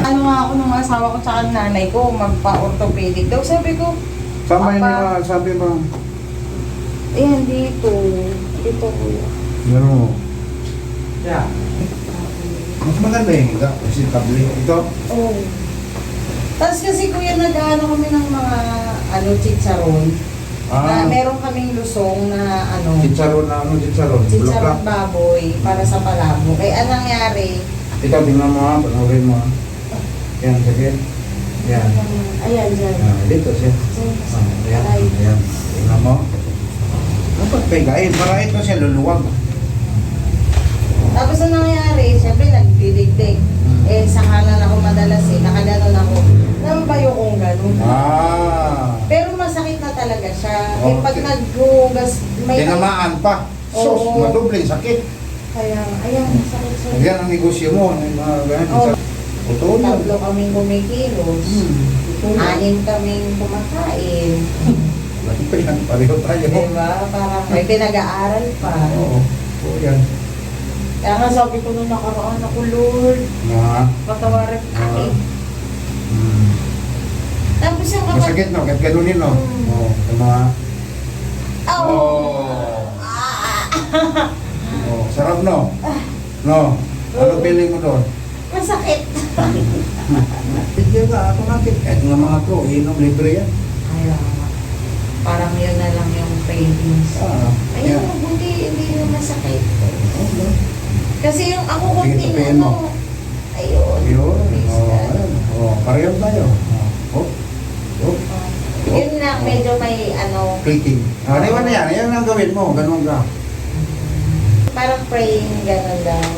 Ano nga ako nung asawa ko tsaka nanay ko, magpa-orthopedic daw. Sabi ko, Sama yun Papa. nila, sabi mo. ayan dito. Dito kuya. Ano mo? Yeah. Mas maganda yung ito. Kasi tabli. Ito. Oo. Tapos kasi kuya, nag-ano kami ng mga chicharon. Na meron kaming lusong na Chicharon na ano, chicharon. chicharon baboy para sa palabo. Kaya anong nangyari? Ito, tingnan mo ha, panoorin mo ha. Yan, sige. Yan. Ayan, dyan. Dito siya. Ayan, ayan. Tingnan mo. Dapat pegain, para ito siya luluwag. Tapos ang nangyari, syempre nagdidigdig. Sa kanan ako madalas nakaganon ako. Nambayo kong ganon. Pero masakit na talaga siya. Pag naghugas, may... Tinamaan pa. Sus, madubling sakit. Kaya, ayan, sakit siya. Yan ang negosyo mo. Mga ganyan. Totoo yun. Tatlo kaming kumikilos. 6 kaming kumakain. Pareho tayo. Diba? Parang may pinag-aaral pa. Oo. Oo yan. Kaya nga sabi ko nung nakaraan ako, Lord, patawarin akin. Tapos yung kapag... Masakit no? Kahit ganunin no? Oo. Mga... Oh, sarap no? No? Ano feeling mo doon? Masakit. Bigyan ka ako natin. Kahit nga mga pro, inom libre yan. Kaya parang yun na lang yung cravings. Ayun, mabuti, hindi na masakit. Kasi yung ako konting Tingin mo. ayun. Yun. Praise Oo. God. Oo. Pareho tayo. Oh. Oh. Yun na, medyo may Clicking. Di ba na yan? Yan ang gawin mo. Ganun ka. parang praying, gano'n daw.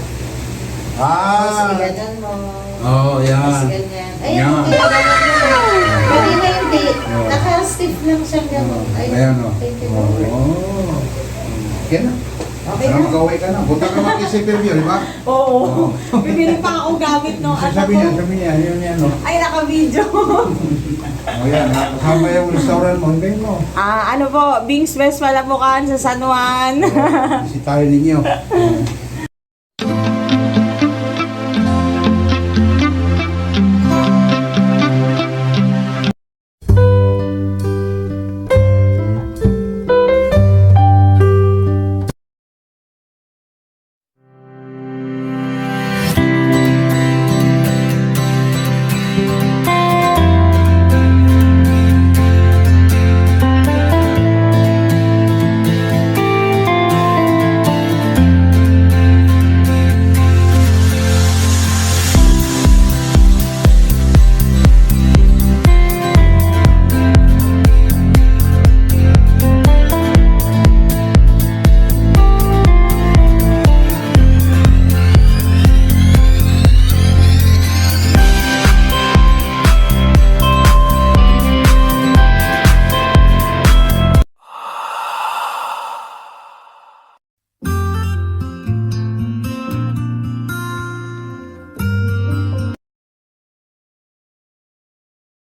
Tapos ganun mo. Oh, yan. Tapos ganyan. Ayun, Yan. ginaganon mo. Kanina hindi. Naka-stiff lang siya gano'n. Ayan o. Thank you. Oh. Yan na. Okay Sana na. mag-away ka na. Buta ka mag-isipin yun, di ba? Oo. Bibili pa akong gamit no. Sabi niya, yun yan o. Ay, naka-video. O yan, kasama yung restaurant mo, hintayin mo. Ano po, Bing's Best Malapukan sa San Juan. Bisitahin ninyo.